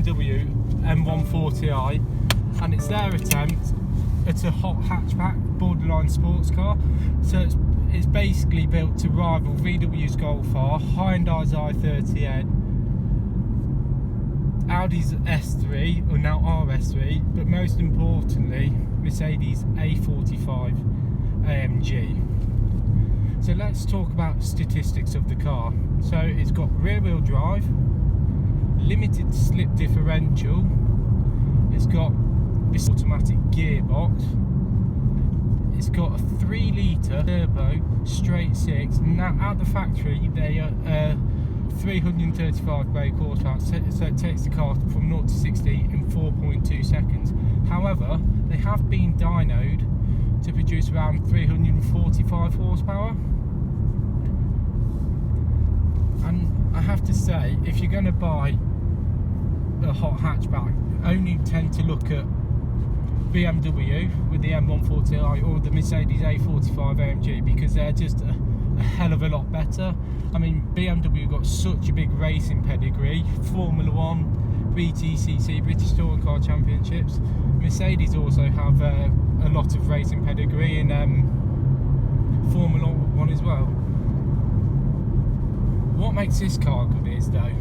BMW M140i, and it's their attempt at a hot hatchback borderline sports car. So it's basically built to rival VW's Golf R, Hyundai's i30N, Audi's S3, or now RS3, but most importantly Mercedes A45 AMG. So let's talk about statistics of the car. So it's got rear wheel drive, limited slip differential, it's got this automatic gearbox, it's got a 3 litre turbo straight 6. Now at the factory they are 335 brake horsepower, so it takes the car from 0 to 60 in 4.2 seconds. However, they have been dynoed to produce around 345 horsepower. And I have to say, if you're going to buy a hot hatchback, only tend to look at BMW with the M140i or the Mercedes A45 AMG, because they're just a hell of a lot better. I mean, BMW got such a big racing pedigree, Formula 1, BTCC, British Touring Car Championships. Mercedes also have a lot of racing pedigree in Formula 1 as well. What makes this car good is, though,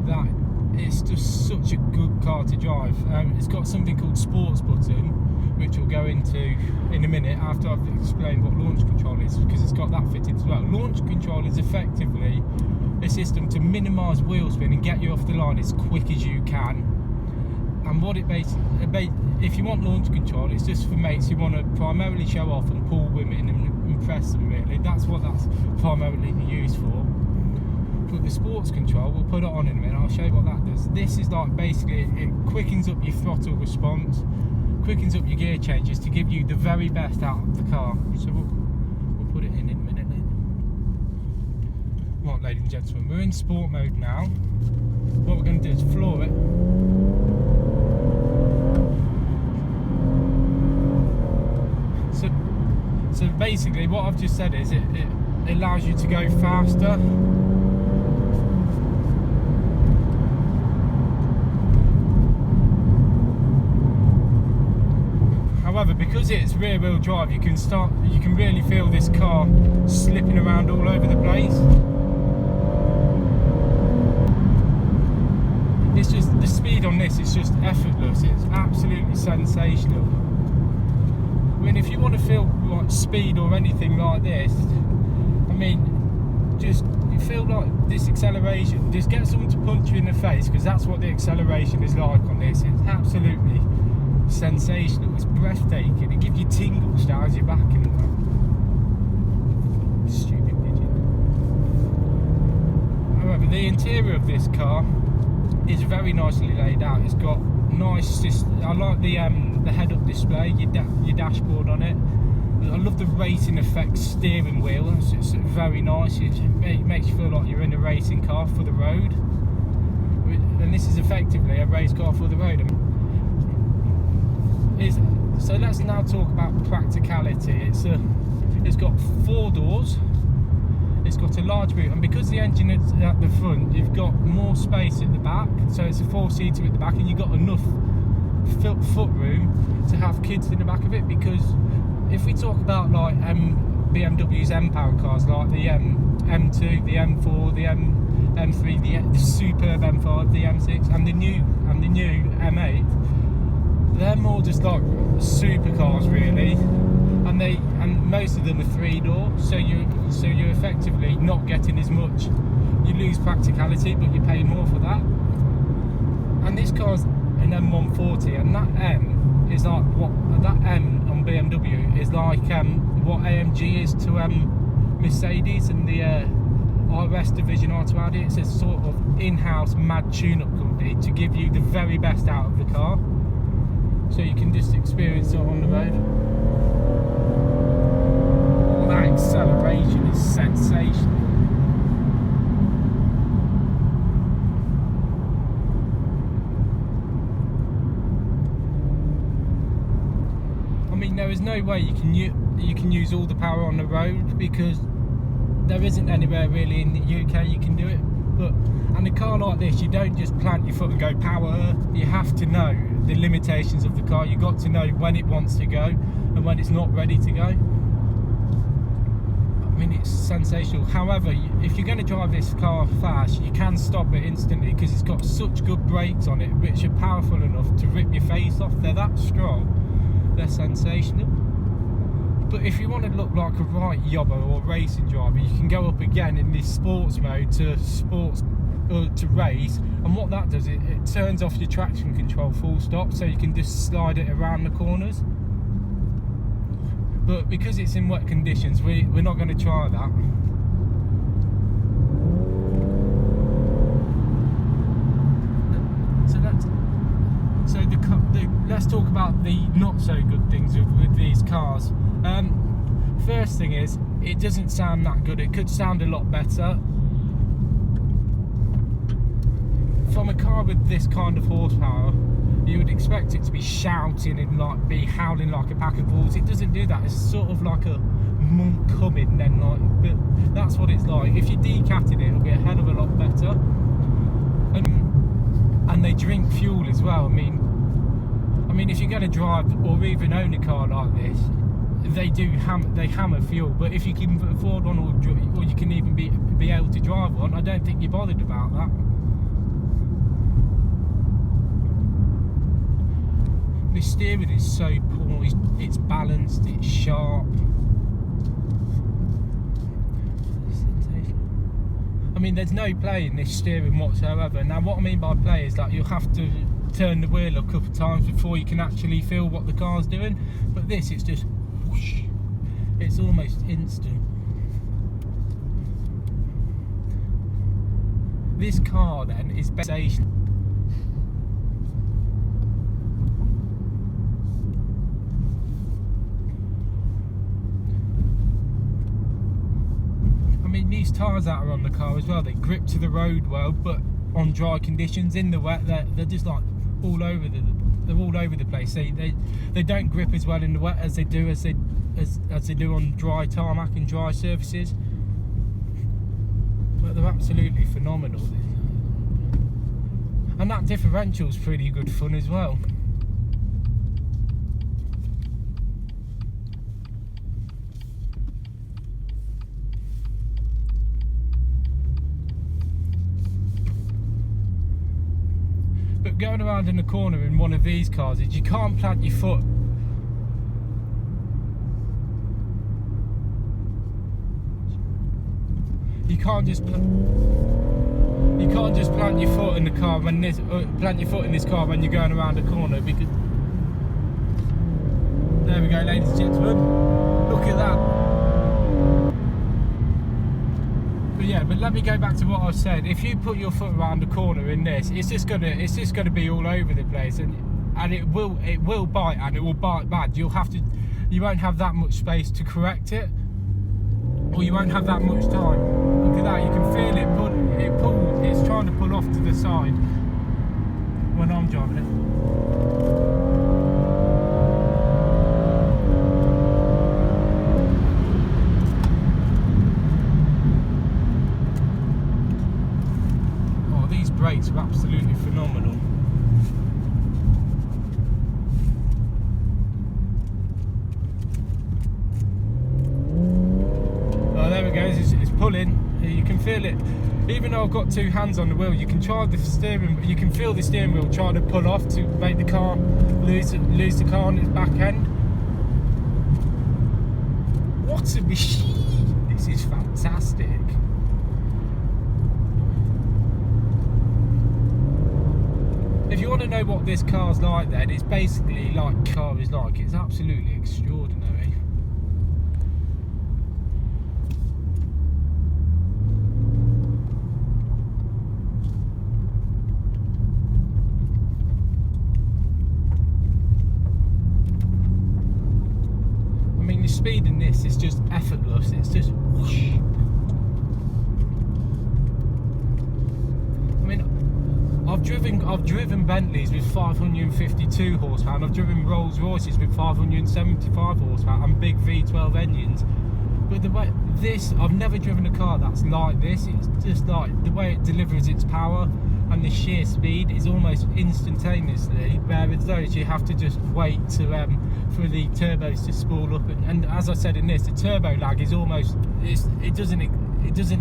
that it's just such a good car to drive. It's got something called sports button, which we'll go into in a minute after I've explained what launch control is, because it's got that fitted as well. Launch control is effectively a system to minimise wheel spin and get you off the line as quick as you can. And what it basically, if you want launch control, it's just for mates who want to primarily show off and pull women and impress them, really. That's what that's primarily used for. But the sports control, we'll put it on in a minute, I'll show you what that does. This is like basically, it quickens up your throttle response, quickens up your gear changes to give you the very best out of the car. So we'll put it in a minute. Right, ladies and gentlemen, we're in sport mode now. What we're going to do is floor it. So basically what I've just said is it allows you to go faster. However, because it's rear wheel drive, you can really feel this car slipping around all over the place. It's just, the speed on this is just effortless, it's absolutely sensational. I mean, if you want to feel like speed or anything like this, I mean, just you feel like this acceleration, just get someone to punch you in the face, because that's what the acceleration is like on this. It's absolutely sensational, it's breathtaking, it gives you tingles down your back and stupid pigeon. However, the interior of this car is very nicely laid out. It's got nice, I like the head-up display, your dashboard on it. I love the racing effect steering wheel, it's very nice. It makes you feel like you're in a racing car for the road, and this is effectively a race car for the road. So let's now talk about practicality. It's got 4 doors, it's got a large boot, and because the engine is at the front, you've got more space at the back, so it's a 4-seater at the back, and you've got enough foot room to have kids in the back of it. Because if we talk about like BMW's M-Power cars, like the M2, the M4, the M3, the superb M5, the M6, and the new M8, they're more just like supercars, really, and most of them are 3-door. So you're effectively not getting as much. You lose practicality, but you pay more for that. And this car's an M140, and that M is like what that M on BMW is like. What AMG is to Mercedes, and the RS division are to Audi. It's a sort of in-house mad tune-up company to give you the very best out of the car, so you can just experience it on the road. All that acceleration is sensational. I mean, there is no way you can use all the power on the road, because there isn't anywhere really in the UK you can do it. And a car like this, you don't just plant your foot and go power. You have to know the limitations of the car. You've got to know when it wants to go and when it's not ready to go. I mean, it's sensational. However, if you're going to drive this car fast, you can stop it instantly because it's got such good brakes on it, which are powerful enough to rip your face off. They're that strong. They're sensational. But if you want to look like a right yobber or racing driver, you can go up again in this sports mode to race, and what that does, it turns off your traction control full stop, so you can just slide it around the corners. But because it's in wet conditions, we're not going to try that. Let's talk about the not so good things with these cars. First thing is, it doesn't sound that good. It could sound a lot better. From a car with this kind of horsepower, you would expect it to be shouting and like be howling like a pack of wolves. It doesn't do that. It's sort of like a monk coming then, like, but that's what it's like. If you decatted it, it'll be a hell of a lot better. And they drink fuel as well. I mean, if you're going to drive or even own a car like this, they hammer fuel. But if you can afford one or you can even be able to drive one, I don't think you're bothered about that. The steering is so poor. It's balanced. It's sharp. I mean, there's no play in this steering whatsoever. Now, what I mean by play is that you'll have to turn the wheel a couple of times before you can actually feel what the car's doing. But this, it's just whoosh. It's almost instant. This car then is best. I mean, these tyres that are on the car as well, they grip to the road well, but on dry conditions, in the wet, they're just like all over the place. They don't grip as well in the wet as they do on dry tarmac and dry surfaces. But they're absolutely phenomenal. And that differential's pretty good fun as well. But going around in a corner in one of these cars is you can't plant your foot. You can't just plant your foot in the car when plant your foot in this car when you're going around a corner, because there we go, ladies and gentlemen. Look at that. But yeah, but let me go back to what I said. If you put your foot around the corner in this, it's just gonna be all over the place, and it will bite, and it will bite bad. You won't have that much space to correct it, or you won't have that much time. Look at that, you can feel it it's trying to pull off to the side when I'm driving it. Brakes are absolutely phenomenal. Oh, there we go, it's pulling. You can feel it. Even though I've got two hands on the wheel, you can try the steering, you can feel the steering wheel trying to pull off to make the car lose the car on its back end. What a machine! This is fantastic. If you want to know what this car's like, then it's basically like the car is like. It's absolutely extraordinary. I mean, the speed in this is just effortless. It's just whoosh. I've driven Bentleys with 552 horsepower, and I've driven Rolls Royces with 575 horsepower and big V12 engines. But this, I've never driven a car that's like this. It's just like the way it delivers its power and the sheer speed is almost instantaneously, whereas those you have to just wait to for the turbos to spool up, and as I said in this, the turbo lag is almost, it doesn't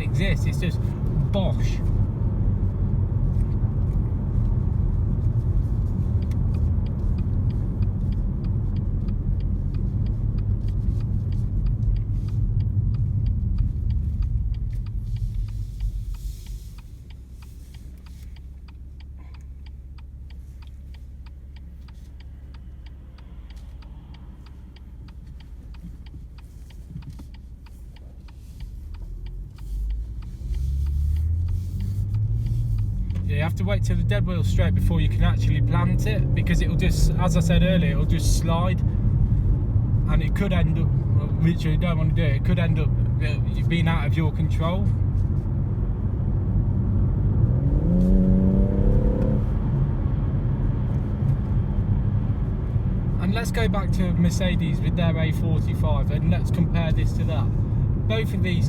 exist. It's just bosh. You have to wait till the dead wheel's straight before you can actually plant it, because it'll just, as I said earlier, it'll just slide, and it could end up, which you don't want to do, it could end up being out of your control. And let's go back to Mercedes with their A45 and let's compare this to that. Both of this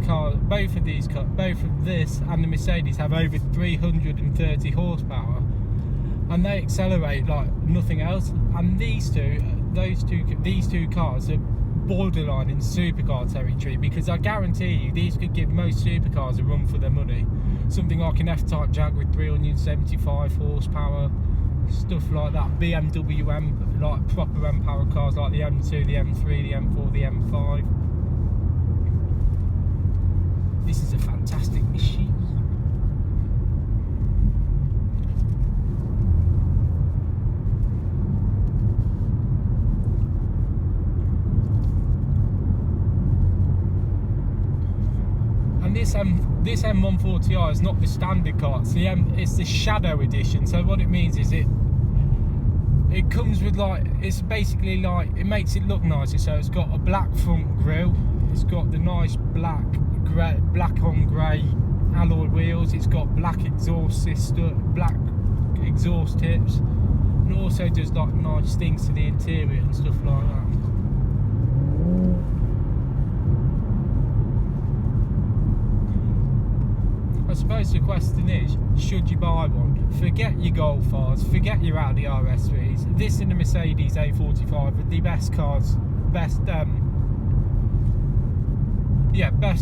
and the Mercedes have over 330 horsepower, and they accelerate like nothing else. And these two cars are borderline in supercar territory, because I guarantee you these could give most supercars a run for their money. Something like an F-Type Jag with 375 horsepower, stuff like that. BMW M, like proper M power cars like the M2, the M3, the M4, the M5. This is a fantastic machine. And this M140i is not the standard car. It's the Shadow Edition. So what it means is it comes with, like, it's basically like, it makes it look nicer. So it's got a black front grille. It's got the nice black on grey alloy wheels. It's got black exhaust system, black exhaust tips, and it also does like nice things to the interior and stuff like that. I suppose the question is, should you buy one? Forget your Golf Rs, forget your Audi RS3s. This and the Mercedes A45 are the best cars, best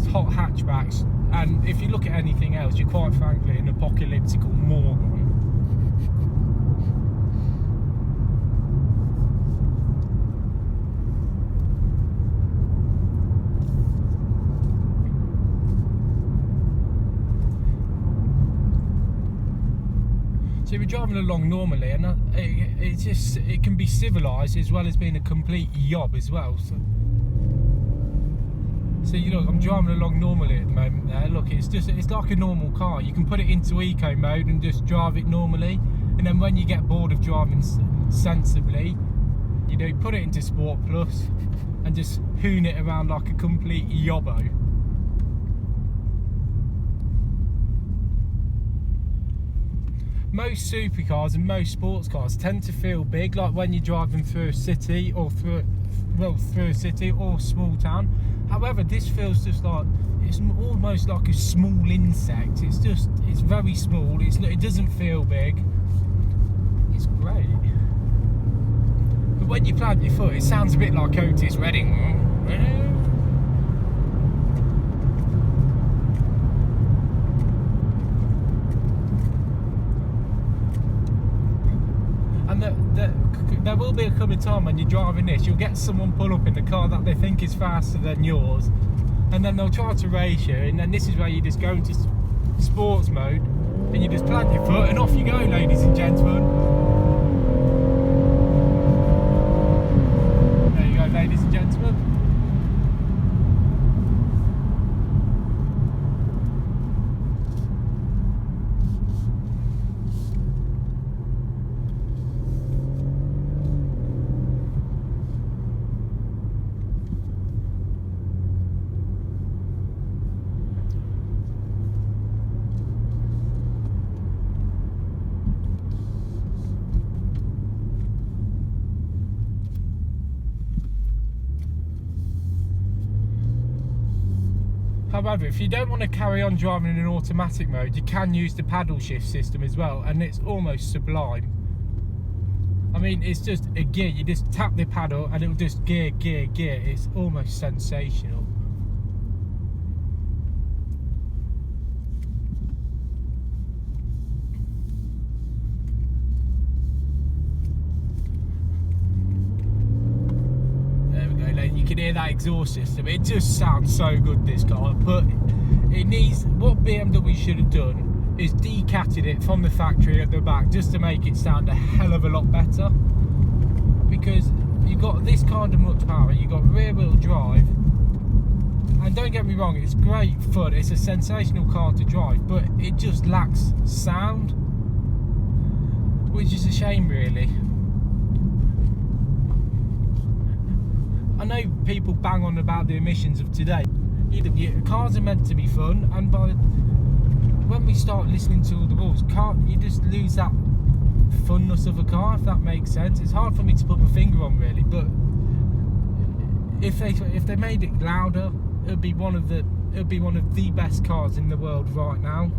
hot hatchbacks. And if you look at anything else, you're quite frankly an apocalyptical moron. So we're driving along normally, and it can be civilised as well as being a complete yob as well. So you look, I'm driving along normally at the moment there. Look, it's like a normal car. You can put it into eco mode and just drive it normally, and then when you get bored of driving sensibly, you know, put it into Sport Plus and just hoon it around like a complete yobbo. Most supercars and most sports cars tend to feel big, like when you're driving through a city or through a city or small town. However, this feels just like, it's almost like a small insect. It's very small. It doesn't feel big. It's great. But when you plant your foot, it sounds a bit like Otis Redding. And there will be a coming time when you're driving this, you'll get someone pull up in the car that they think is faster than yours, and then they'll try to race you, and then this is where you just go into sports mode and you just plant your foot and off you go, ladies and gentlemen. There you go, ladies and gentlemen. However, if you don't want to carry on driving in an automatic mode, you can use the paddle shift system as well, and it's almost sublime. I mean, it's just a gear. You just tap the paddle and it'll just gear. It's almost sensational. You can hear that exhaust system. It just sounds so good, this car, but it needs, what BMW should have done is decatted it from the factory at the back just to make it sound a hell of a lot better, because you've got this kind of much power, you've got rear wheel drive, and don't get me wrong, it's great fun, it's a sensational car to drive, but it just lacks sound, which is a shame really. I know people bang on about the emissions of today. Cars are meant to be fun, and when we start listening to all the rules, you just lose that funness of a car, if that makes sense. It's hard for me to put my finger on really, but if they made it louder, it'd be one of the best cars in the world right now.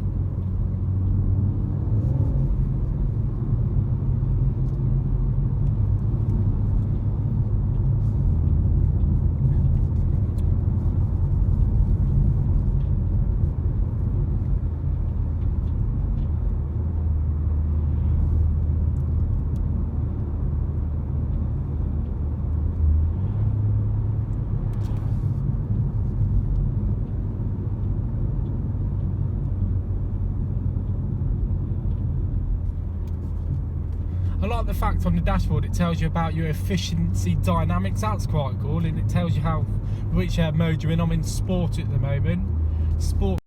I like the fact on the dashboard it tells you about your efficiency dynamics. That's quite cool, and it tells you which mode you're in. I'm in sport at the moment. Sport